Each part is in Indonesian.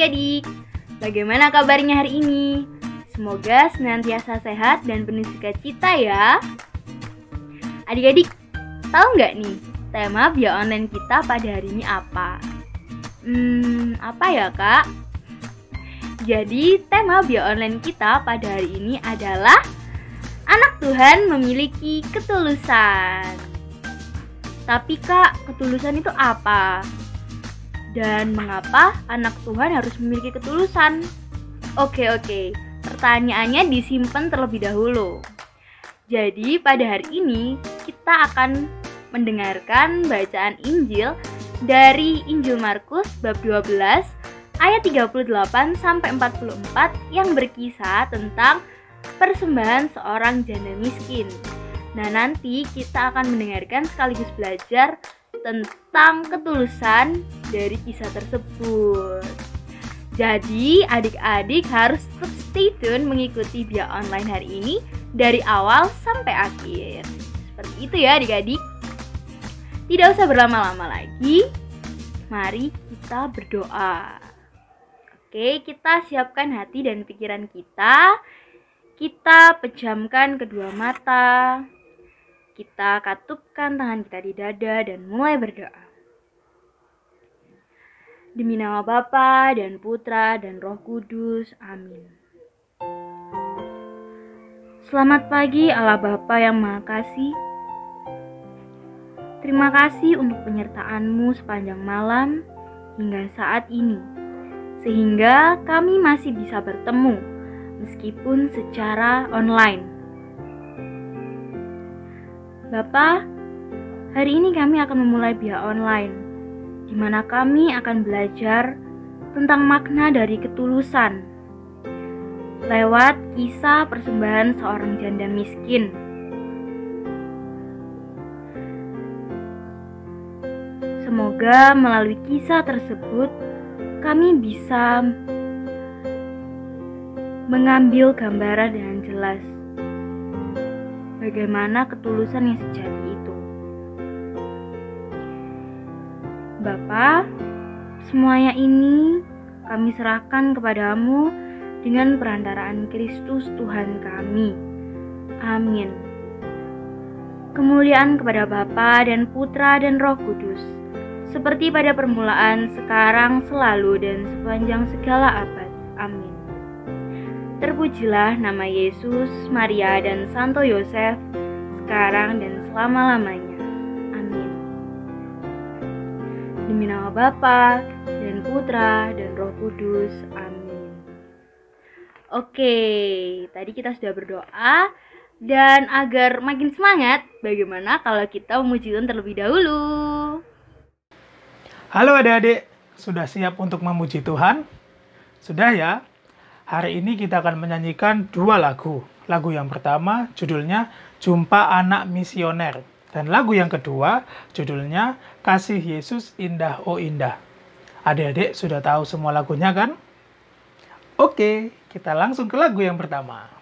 adik-adik. Bagaimana kabarnya hari ini? Semoga senantiasa sehat dan penuh sukacita ya. Adik-adik, tahu nggak nih tema Bio Online kita pada hari ini apa? Apa ya kak? Jadi tema Bio Online kita pada hari ini adalah anak Tuhan memiliki ketulusan. Tapi kak, ketulusan itu apa? Dan mengapa anak Tuhan harus memiliki ketulusan? Oke, pertanyaannya disimpan terlebih dahulu. Jadi pada hari ini kita akan mendengarkan bacaan Injil dari Injil Markus bab 12 ayat 38 sampai 44 yang berkisah tentang persembahan seorang janda miskin. Nah, nanti kita akan mendengarkan sekaligus belajar tentang ketulusan dari kisah tersebut. Jadi, adik-adik harus tetap stay tune mengikuti Bio Online hari ini dari awal sampai akhir. Seperti itu ya adik-adik. Tidak usah berlama-lama lagi. Mari kita berdoa. Oke, kita siapkan hati dan pikiran kita. Kita pejamkan kedua mata. Kita katupkan tangan kita di dada dan mulai berdoa. Demi nama Bapa dan Putra dan Roh Kudus. Amin. Selamat pagi Allah Bapa yang Maha Kasih. Terima kasih untuk penyertaan-Mu sepanjang malam hingga saat ini. Sehingga kami masih bisa bertemu meskipun secara online. Bapak, hari ini kami akan memulai Bio Online, di mana kami akan belajar tentang makna dari ketulusan lewat kisah persembahan seorang janda miskin. Semoga melalui kisah tersebut kami bisa mengambil gambaran dengan jelas bagaimana ketulusan yang sejati itu. Bapa, semuanya ini kami serahkan kepadamu dengan perantaraan Kristus Tuhan kami. Amin. Kemuliaan kepada Bapa dan Putra dan Roh Kudus, seperti pada permulaan, sekarang, selalu, dan sepanjang segala abad. Amin. Terpujilah nama Yesus, Maria, dan Santo Yosef, sekarang dan selama-lamanya. Amin. Demi nama Bapa dan Putra dan Roh Kudus. Amin. Oke, tadi kita sudah berdoa. Dan agar makin semangat, bagaimana kalau kita memuji Tuhan terlebih dahulu? Halo adik-adik, sudah siap untuk memuji Tuhan? Sudah ya? Hari ini kita akan menyanyikan dua lagu. Lagu yang pertama judulnya Jumpa Anak Misioner. Dan lagu yang kedua judulnya Kasih Yesus Indah Oh Indah. Adik-adik sudah tahu semua lagunya kan? Oke, kita langsung ke lagu yang pertama.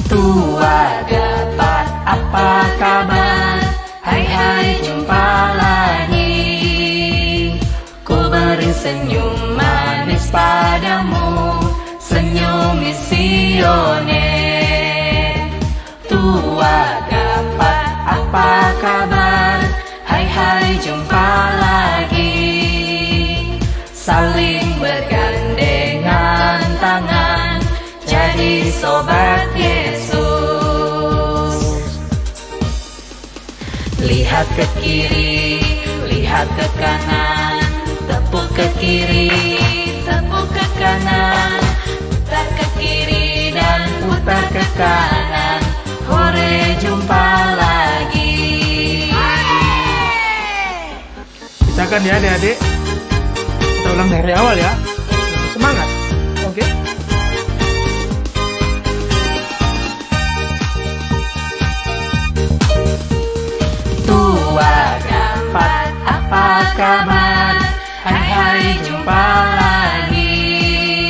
Tua dapat apa kabar? Hai jumpa lagi. Ku beri senyum manis padamu, senyum misioner. Tua dapat apa kabar? Hai jumpa lagi. Saling bergandengan tangan, jadi sobat Yesus. Lihat ke kiri, lihat ke kanan, tepuk ke kiri, tepuk ke kanan, putar ke kiri dan putar ke kanan. Hore, jumpa lagi. Bisa kan ya adik-adik? Kita ulang dari awal ya. Semangat. Oke? Tua dapat apa kabar? Hai jumpa lagi.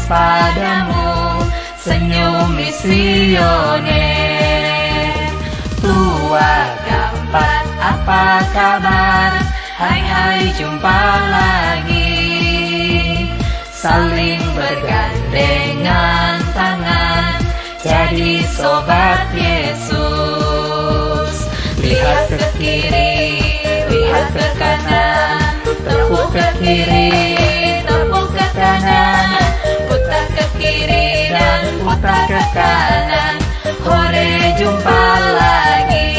padamu, senyum misioner. Tua keempat, apa kabar? Hai hai, jumpa lagi. Saling bergandengan tangan, jadi sobat Yesus. Lihat ke kiri, lihat ke kanan, tepuk ke kiri, tepuk ke kanan, putar ke kiri dan putar ke kanan. Hore, jumpa lagi.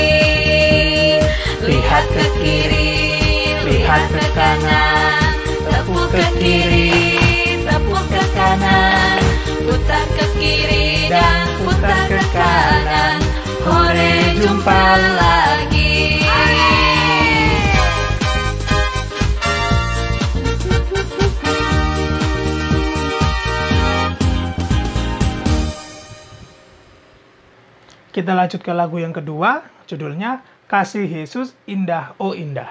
Lihat ke kiri, lihat ke kanan, tepuk ke kiri, tepuk ke kanan, putar ke kiri dan putar ke kanan. Hore, jumpa lagi. Kita lanjut ke lagu yang kedua, judulnya Kasih Yesus Indah Oh Indah.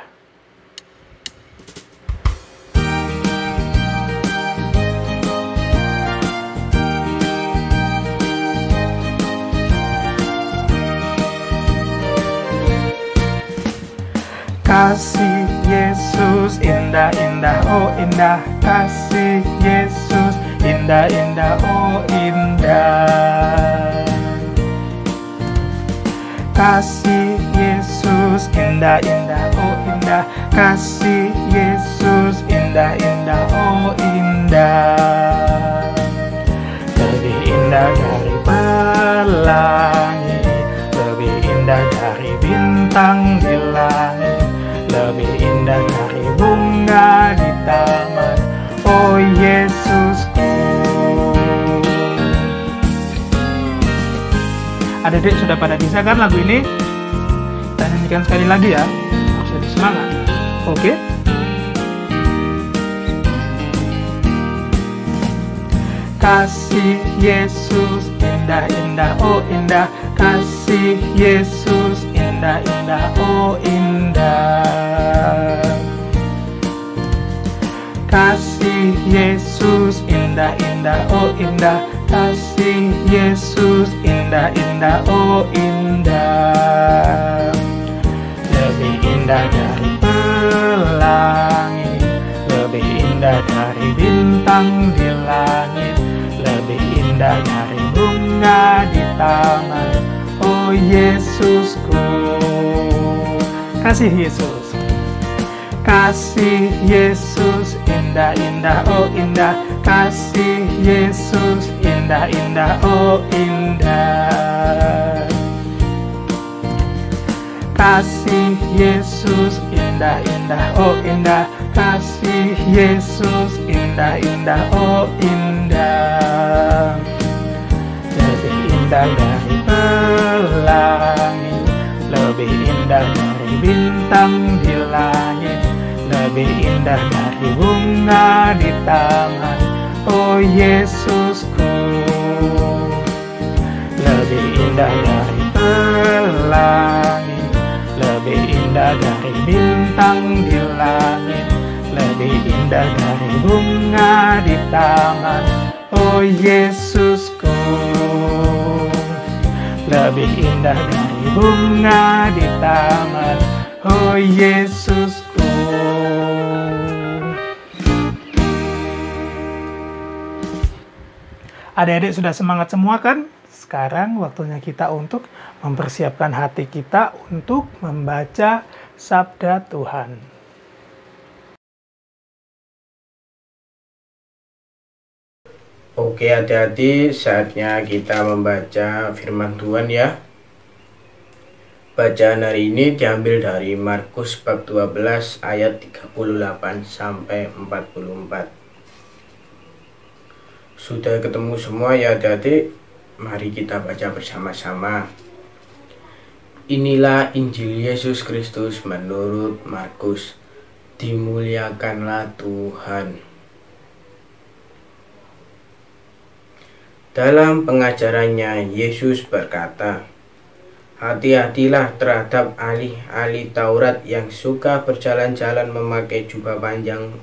Kasih Yesus indah indah oh indah, kasih Yesus indah indah oh indah. Kasih Yesus indah indah oh indah, kasih Yesus indah indah oh indah. Lebih indah dari pelangi, lebih indah dari bintang di langit, lebih indah dari bunga di taman. Oh Yesusku. Adik-adik sudah pada bisa kan lagu ini? Kita nyanyikan sekali lagi ya. Harus lebih semangat. Oke? Kasih Yesus indah indah oh indah, kasih Yesus indah indah oh indah. Kasih Yesus indah indah oh indah, kasih Yesus indah indah oh indah. Lebih indah dari pelangi, lebih indah dari bintang di langit, lebih indah dari bunga di taman. Oh Yesusku. Kasih Yesus, kasih Yesus indah indah oh indah, kasih Yesus indah indah oh indah. Kasih Yesus indah indah oh indah, kasih Yesus indah indah oh indah. Lebih indah dari pelangi, lebih indah dari bintang di langit, lebih indah dari bunga di taman. Oh Yesusku. Lebih indah dari pelangi, lebih indah dari bintang di langit, lebih indah dari bunga di taman. Oh Yesusku. Lebih indah dari bunga di taman. Oh Yesusku. Adik-adik sudah semangat semua kan? Sekarang waktunya kita untuk mempersiapkan hati kita untuk membaca sabda Tuhan. Oke adik-adik, saatnya kita membaca firman Tuhan ya. Bacaan hari ini diambil dari Markus bab 12 ayat 38 sampai 44. Sudah ketemu semua ya adik-adik? Mari kita baca bersama-sama. Inilah Injil Yesus Kristus menurut Markus. Dimuliakanlah Tuhan. Dalam pengajarannya, Yesus berkata, hati-hatilah terhadap ahli-ahli Taurat yang suka berjalan-jalan memakai jubah panjang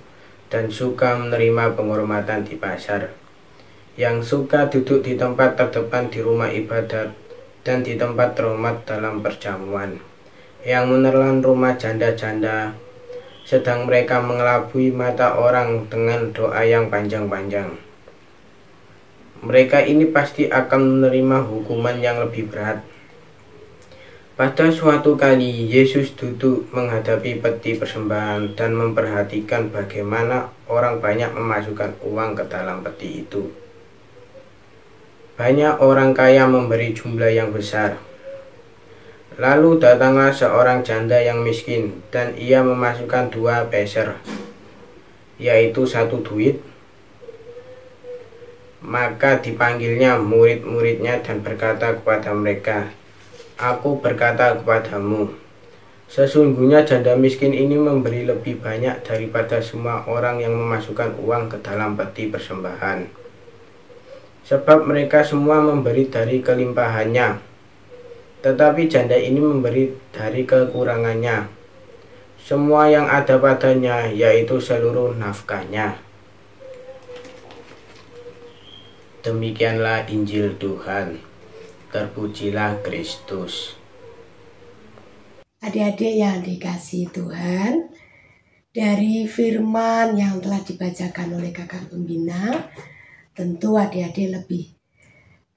dan suka menerima penghormatan di pasar. yang suka duduk di tempat terdepan di rumah ibadat dan di tempat terhormat dalam perjamuan, yang menelan rumah janda-janda, sedang mereka mengelabui mata orang dengan doa yang panjang-panjang. Mereka ini pasti akan menerima hukuman yang lebih berat. Pada suatu kali, Yesus duduk menghadapi peti persembahan dan memperhatikan bagaimana orang banyak memasukkan uang ke dalam peti itu. Banyak orang kaya memberi jumlah yang besar. Lalu datanglah seorang janda yang miskin, dan ia memasukkan 2 peser, yaitu 1 duit. Maka dipanggilnya murid-muridnya dan berkata kepada mereka, "Aku berkata kepadamu, sesungguhnya janda miskin ini memberi lebih banyak daripada semua orang yang memasukkan uang ke dalam peti persembahan. Sebab mereka semua memberi dari kelimpahannya, tetapi janda ini memberi dari kekurangannya, semua yang ada padanya, yaitu seluruh nafkahnya." Demikianlah Injil Tuhan. Terpujilah Kristus. Adik-adik yang dikasihi Tuhan, dari firman yang telah dibacakan oleh kakak pembina, tentu adik-adik lebih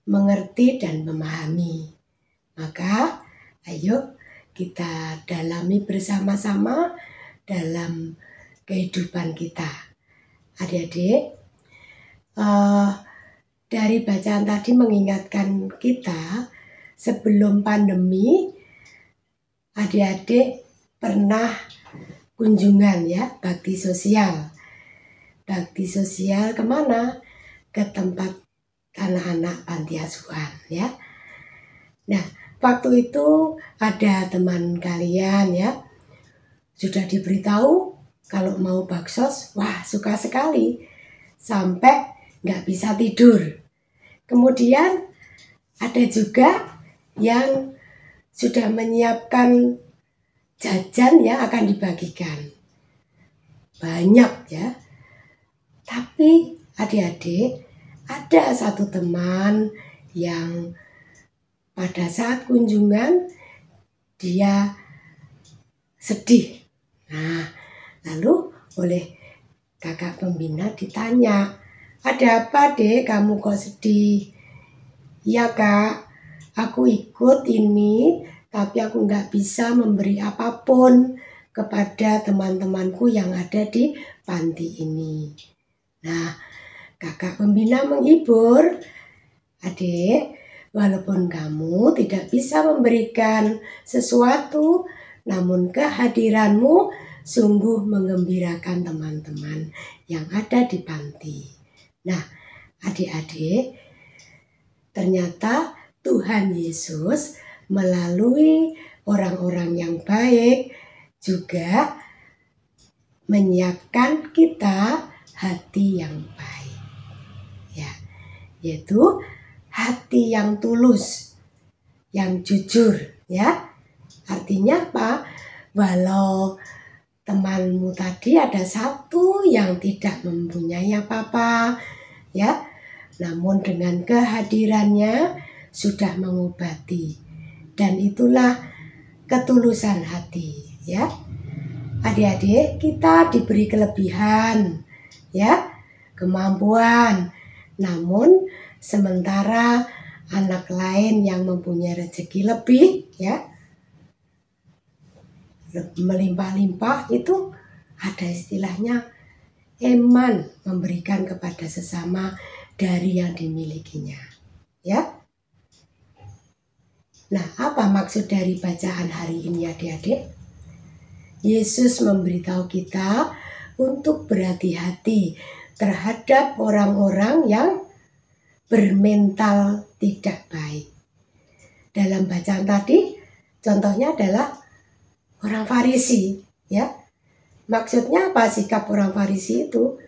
mengerti dan memahami. Maka ayo kita dalami bersama-sama dalam kehidupan kita. Adik-adik, dari bacaan tadi mengingatkan kita sebelum pandemi adik-adik pernah kunjungan ya, bakti sosial. Bakti sosial kemana? Ke tempat anak-anak panti asuhan ya. Nah, waktu itu ada teman kalian ya, sudah diberitahu kalau mau baksos, wah suka sekali, sampai nggak bisa tidur. Kemudian ada juga yang sudah menyiapkan jajan ya, akan dibagikan. Banyak ya. Tapi adik-adik, ada satu teman yang pada saat kunjungan dia sedih. Nah, lalu oleh kakak pembina ditanya, "Ada apa dek, kamu kok sedih?" "Ya kak, aku ikut ini, tapi aku nggak bisa memberi apapun kepada teman-temanku yang ada di panti ini." Nah, kakak pembina menghibur, "Adik, walaupun kamu tidak bisa memberikan sesuatu, namun kehadiranmu sungguh menggembirakan teman-teman yang ada di panti." Nah, adik-adik, ternyata Tuhan Yesus melalui orang-orang yang baik juga menyiapkan kita hati yang baik. Ya, yaitu hati yang tulus, yang jujur, ya. Artinya apa? Walau temanmu tadi ada satu yang tidak mempunyai apa-apa, ya, namun dengan kehadirannya sudah mengobati, dan itulah ketulusan hati, ya. Adik-adik, kita diberi kelebihan, ya, kemampuan, namun sementara anak lain yang mempunyai rezeki lebih, ya, melimpah-limpah, itu ada istilahnya eman, memberikan kepada sesama dari yang dimilikinya, ya. Nah, apa maksud dari bacaan hari ini adik-adik? Yesus memberitahu kita untuk berhati-hati terhadap orang-orang yang bermental tidak baik. Dalam bacaan tadi, contohnya adalah orang Farisi, ya. Maksudnya apa sikap orang Farisi itu?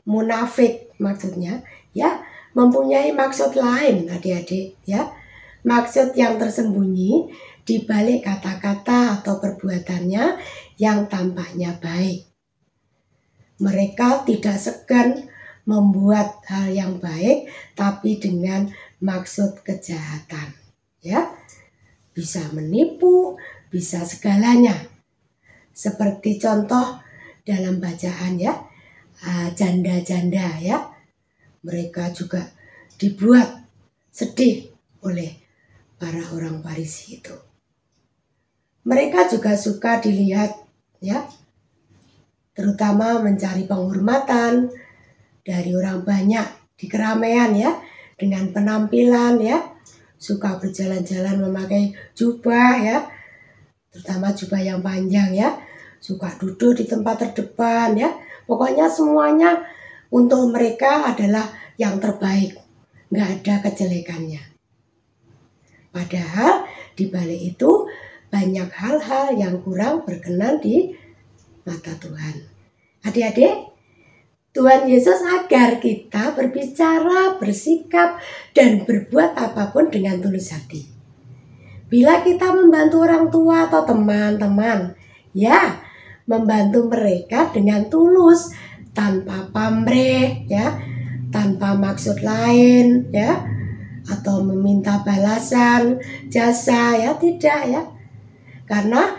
Munafik maksudnya, ya, mempunyai maksud lain adik-adik, ya. Maksud yang tersembunyi di balik kata-kata atau perbuatannya yang tampaknya baik. Mereka tidak segan membuat hal yang baik tapi dengan maksud kejahatan, ya. Bisa menipu, bisa segalanya. Seperti contoh dalam bacaan, ya, janda-janda, ya. Mereka juga dibuat sedih oleh para orang Farisi itu. Mereka juga suka dilihat, ya, terutama mencari penghormatan dari orang banyak di keramaian, ya, dengan penampilan, ya, suka berjalan-jalan memakai jubah, ya, terutama jubah yang panjang, ya, suka duduk di tempat terdepan, ya, pokoknya semuanya untuk mereka adalah yang terbaik, nggak ada kejelekannya. Padahal di balik itu banyak hal-hal yang kurang berkenan di mata Tuhan. Adik-adik, Tuhan Yesus agar kita berbicara, bersikap, dan berbuat apapun dengan tulus hati. Bila kita membantu orang tua atau teman-teman, ya, membantu mereka dengan tulus, tanpa pamrih, ya, tanpa maksud lain, ya, atau meminta balasan jasa, ya, tidak, ya. Karena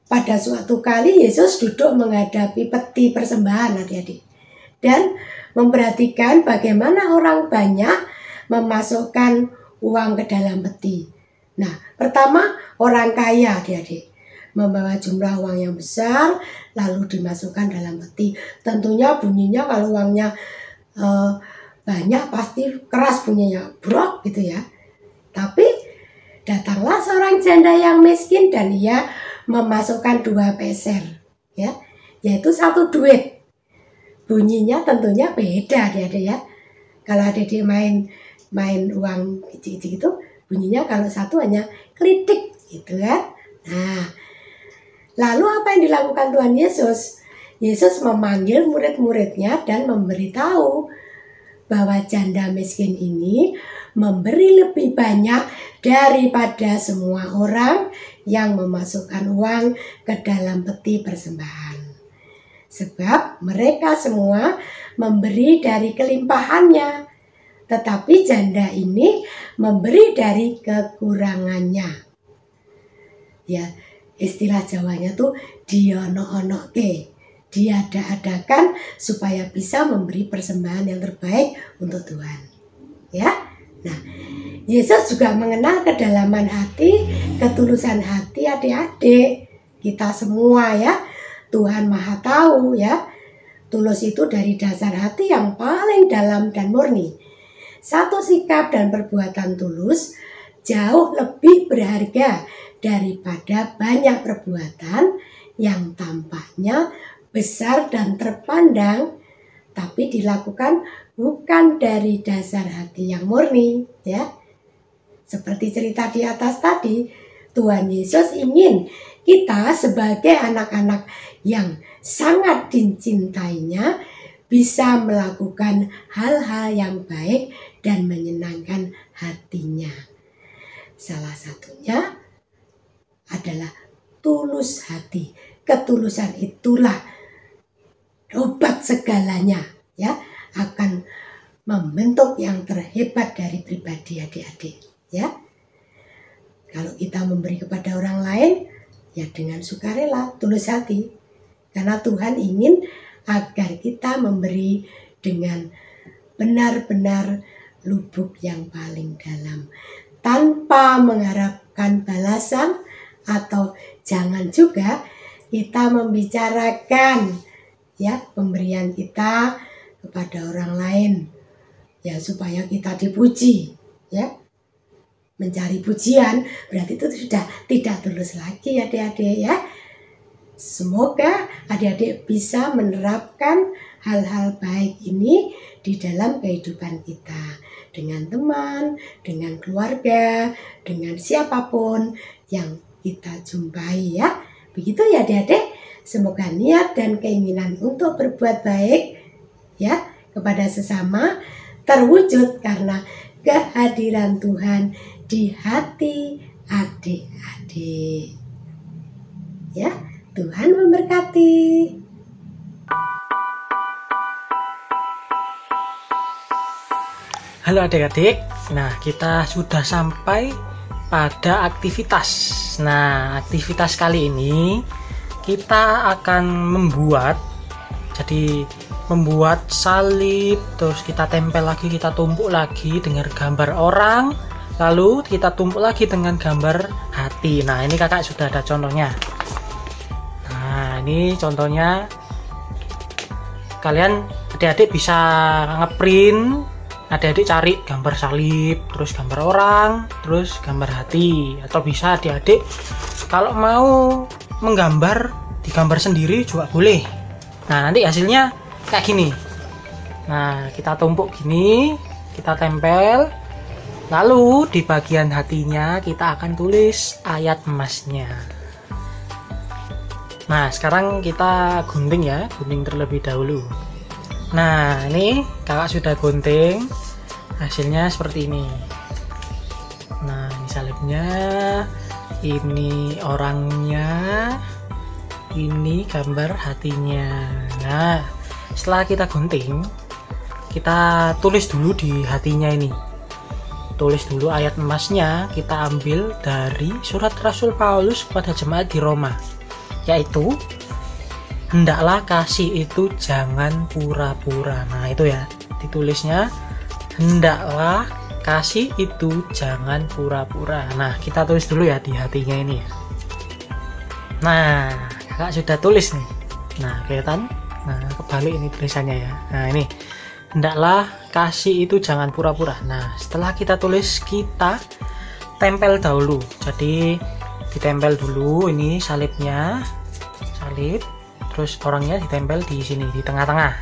pada suatu kali Yesus duduk menghadapi peti persembahan, adik-adik, dan memperhatikan bagaimana orang banyak memasukkan uang ke dalam peti. Nah, pertama orang kaya, adik-adik, membawa jumlah uang yang besar lalu dimasukkan dalam peti. Tentunya bunyinya kalau uangnya banyak pasti keras bunyinya, brok gitu, ya. Tapi datanglah seorang janda yang miskin dan ia memasukkan 2 peser, ya, yaitu 1 duit. Bunyinya tentunya beda, adik-adik, ya. Kalau adik-adik main uang kecil-kecil itu, bunyinya kalau 1 hanya klitik gitu, kan. Nah, lalu apa yang dilakukan Tuhan Yesus? Yesus memanggil murid-muridnya dan memberitahu bahwa janda miskin ini memberi lebih banyak daripada semua orang yang memasukkan uang ke dalam peti persembahan. Sebab mereka semua memberi dari kelimpahannya, tetapi janda ini memberi dari kekurangannya. Ya, istilah Jawanya tuh diono-onoke, diada-adakan supaya bisa memberi persembahan yang terbaik untuk Tuhan. Ya, nah, Yesus juga mengenal kedalaman hati, ketulusan hati adik-adik kita semua, ya. Tuhan Maha tahu, ya. Tulus itu dari dasar hati yang paling dalam dan murni. Satu sikap dan perbuatan tulus jauh lebih berharga daripada banyak perbuatan yang tampaknya besar dan terpandang, tapi dilakukan bukan dari dasar hati yang murni, ya. Seperti cerita di atas tadi, Tuhan Yesus ingin kita sebagai anak-anak yang sangat dicintainya bisa melakukan hal-hal yang baik dan menyenangkan hatinya. Salah satunya adalah tulus hati. Ketulusan itulah obat segalanya, ya, akan membentuk yang terhebat dari pribadi adik-adik, ya. Kalau kita memberi kepada orang lain, ya dengan sukarela, tulus hati. Karena Tuhan ingin agar kita memberi dengan benar-benar lubuk yang paling dalam, tanpa mengharapkan balasan, atau jangan juga kita membicarakan, ya, pemberian kita kepada orang lain, ya, supaya kita dipuji, ya. Mencari pujian berarti itu sudah tidak tulus lagi, adik-adik, ya. Semoga adik-adik bisa menerapkan hal-hal baik ini di dalam kehidupan kita, dengan teman, dengan keluarga, dengan siapapun yang kita jumpai, ya. Begitu ya adik-adik. Semoga niat dan keinginan untuk berbuat baik, ya, kepada sesama terwujud karena kehadiran Tuhan di hati adik-adik. Ya, Tuhan. Tuhan memberkati. Halo adik-adik, nah kita sudah sampai pada aktivitas. Nah, aktivitas kali ini kita akan membuat salib, terus kita tempel lagi, kita tumpuk lagi dengan gambar orang, lalu kita tumpuk lagi dengan gambar hati. Nah, ini kakak sudah ada contohnya. Nah, ini contohnya, kalian adik-adik bisa ngeprint, adik-adik cari gambar salib, terus gambar orang, terus gambar hati. Atau bisa adik-adik kalau mau menggambar, digambar sendiri juga boleh. Nah, nanti hasilnya kayak gini. Nah, kita tumpuk gini, kita tempel. Lalu di bagian hatinya kita akan tulis ayat emasnya. Nah, sekarang kita gunting ya, gunting terlebih dahulu. Nah, ini kakak sudah gunting, hasilnya seperti ini. Nah, ini salibnya, ini orangnya, ini gambar hatinya. Nah, setelah kita gunting, kita tulis dulu di hatinya ini. Tulis dulu ayat emasnya, kita ambil dari surat Rasul Paulus kepada jemaat di Roma, yaitu hendaklah kasih itu jangan pura-pura. Nah, itu ya, ditulisnya hendaklah kasih itu jangan pura-pura. Nah, kita tulis dulu ya di hatinya ini ya. Nah, kakak sudah tulis nih. Nah, kelihatan? Nah, kebalik ini tulisannya ya. Nah, ini hendaklah kasih itu jangan pura-pura. Nah, setelah kita tulis, kita tempel dahulu. Jadi ditempel dulu ini salibnya, salib, terus orangnya ditempel di sini di tengah-tengah.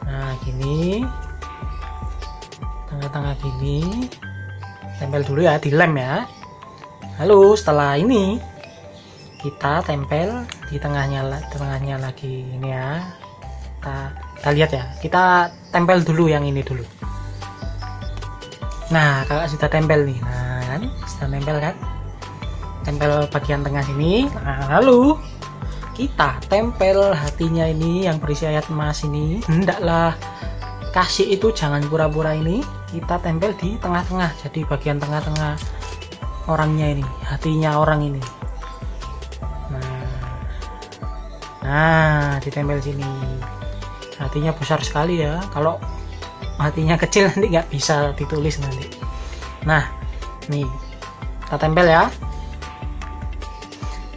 Nah, gini, tengah-tengah gini, tempel dulu ya, dilem ya. Lalu setelah ini kita tempel di tengahnya lagi ini ya. Kita lihat ya, kita tempel dulu yang ini dulu. Nah, kakak sudah tempel nih. Nah, kan sudah tempel kan, tempel bagian tengah sini. Nah, lalu kita tempel hatinya ini yang berisi ayat emas ini. Hendaklah kasih itu jangan pura-pura ini, kita tempel di tengah-tengah. Jadi bagian tengah-tengah orangnya ini, hatinya orang ini. Nah, ditempel sini. Hatinya besar sekali ya. Kalau hatinya kecil nanti nggak bisa ditulis nanti. Nah, nih kita tempel ya.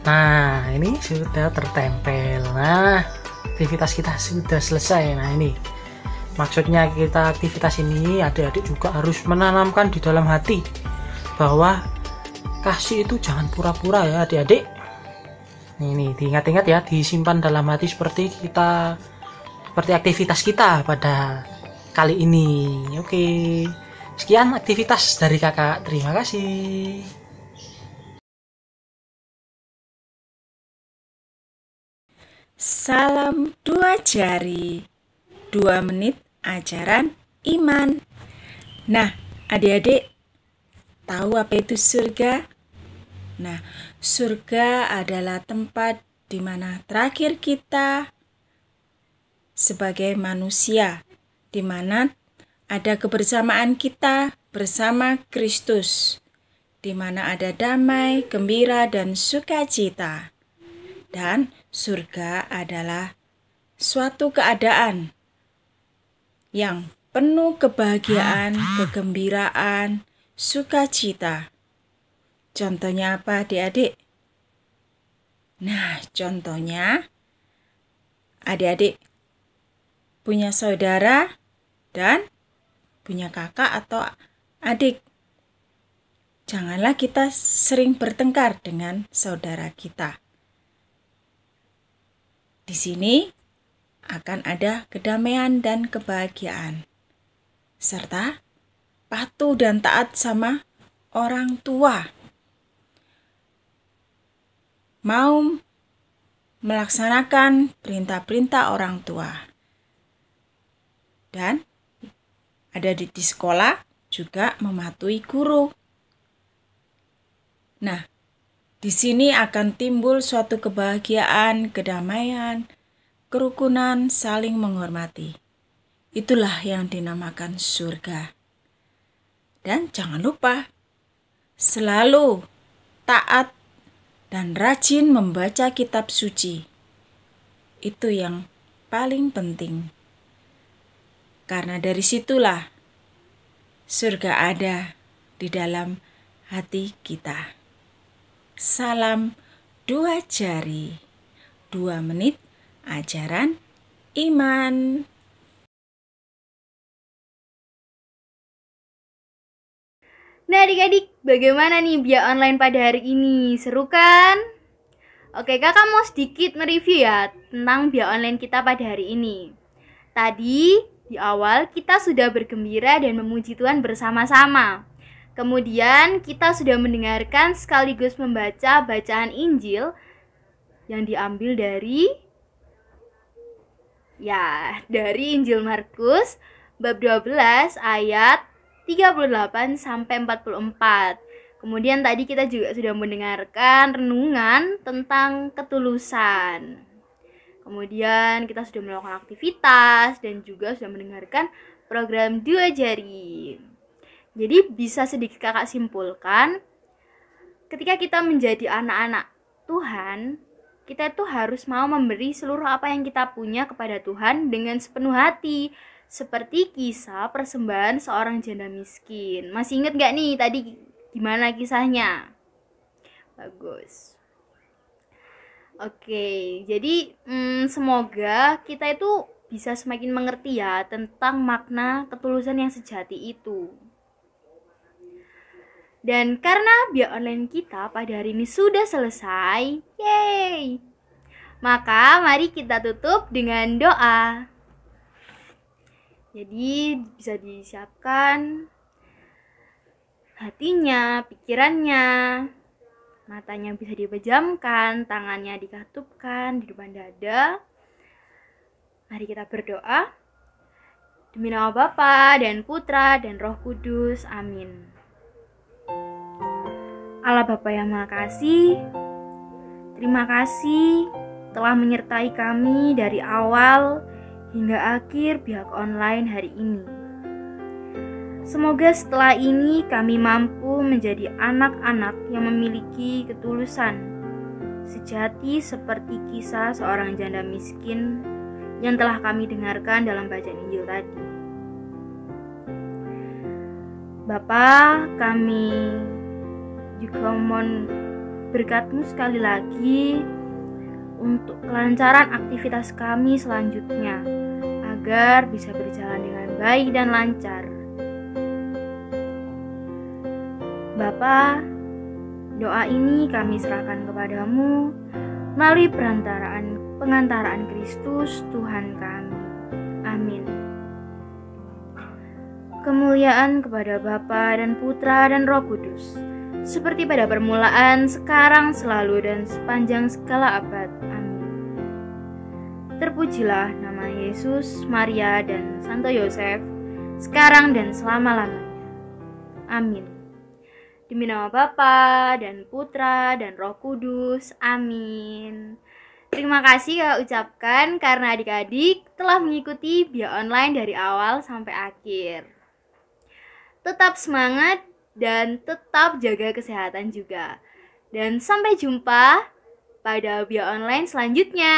Nah, ini sudah tertempel. Nah, aktivitas kita sudah selesai. Nah, ini maksudnya kita aktivitas ini adik-adik juga harus menanamkan di dalam hati bahwa kasih itu jangan pura-pura ya adik-adik. Ini diingat-ingat ya, disimpan dalam hati seperti aktivitas kita pada kali ini. Oke, sekian aktivitas dari kakak. Terima kasih. Salam 2 jari, 2 menit ajaran iman. Nah, adik-adik tahu apa itu surga? Nah, surga adalah tempat di mana terakhir kita sebagai manusia, di mana ada kebersamaan kita bersama Kristus, di mana ada damai, gembira, dan sukacita. Dan surga adalah suatu keadaan yang penuh kebahagiaan, kegembiraan, sukacita. Contohnya apa adik-adik? Nah, contohnya adik-adik punya saudara dan punya kakak atau adik. Janganlah kita sering bertengkar dengan saudara kita. Di sini akan ada kedamaian dan kebahagiaan, serta patuh dan taat sama orang tua. Mau melaksanakan perintah-perintah orang tua. Dan ada di sekolah juga mematuhi guru. Nah, di sini akan timbul suatu kebahagiaan, kedamaian, kerukunan, saling menghormati. Itulah yang dinamakan surga. Dan jangan lupa, selalu taat dan rajin membaca kitab suci. Itu yang paling penting. Karena dari situlah surga ada di dalam hati kita. Salam 2 jari, 2 menit ajaran iman. Nah adik-adik, bagaimana nih Bia Online pada hari ini? Seru kan? Oke, kakak mau sedikit mereview ya tentang Bia Online kita pada hari ini. Tadi di awal kita sudah bergembira dan memuji Tuhan bersama-sama. Kemudian kita sudah mendengarkan sekaligus membaca bacaan Injil yang diambil dari Injil Markus bab 12 ayat 38 sampai 44. Kemudian tadi kita juga sudah mendengarkan renungan tentang ketulusan. Kemudian kita sudah melakukan aktivitas dan juga sudah mendengarkan program 2 jari. Jadi bisa sedikit kakak simpulkan, ketika kita menjadi anak-anak Tuhan, kita itu harus mau memberi seluruh apa yang kita punya kepada Tuhan dengan sepenuh hati. Seperti kisah persembahan seorang janda miskin. Masih ingat gak nih tadi gimana kisahnya? Bagus. Oke, jadi semoga kita itu bisa semakin mengerti ya tentang makna ketulusan yang sejati itu. Dan karena Bia Online kita pada hari ini sudah selesai, yeay! Maka mari kita tutup dengan doa. Jadi bisa disiapkan hatinya, pikirannya, matanya bisa dipejamkan, tangannya dikatupkan di depan dada. Mari kita berdoa. Demi nama Bapa dan Putra dan Roh Kudus. Amin. Allah Bapa yang Maha Kasih, terima kasih telah menyertai kami dari awal hingga akhir pihak online hari ini. Semoga setelah ini kami mampu menjadi anak-anak yang memiliki ketulusan sejati seperti kisah seorang janda miskin yang telah kami dengarkan dalam bacaan Injil tadi. Bapa, kami juga mohon berkat-Mu sekali lagi untuk kelancaran aktivitas kami selanjutnya agar bisa berjalan dengan baik dan lancar. Bapa, doa ini kami serahkan kepadamu melalui pengantaraan Kristus Tuhan kami. Amin. Kemuliaan kepada Bapa dan Putra dan Roh Kudus, seperti pada permulaan, sekarang, selalu, dan sepanjang segala abad. Amin. Terpujilah nama Yesus, Maria, dan Santo Yosef, sekarang dan selama-lamanya. Amin. Demi nama Bapa dan Putra dan Roh Kudus. Amin. Terima kasih kakak ucapkan karena adik-adik telah mengikuti Bia Online dari awal sampai akhir. Tetap semangat dan tetap jaga kesehatan juga. Dan sampai jumpa pada Bia Online selanjutnya.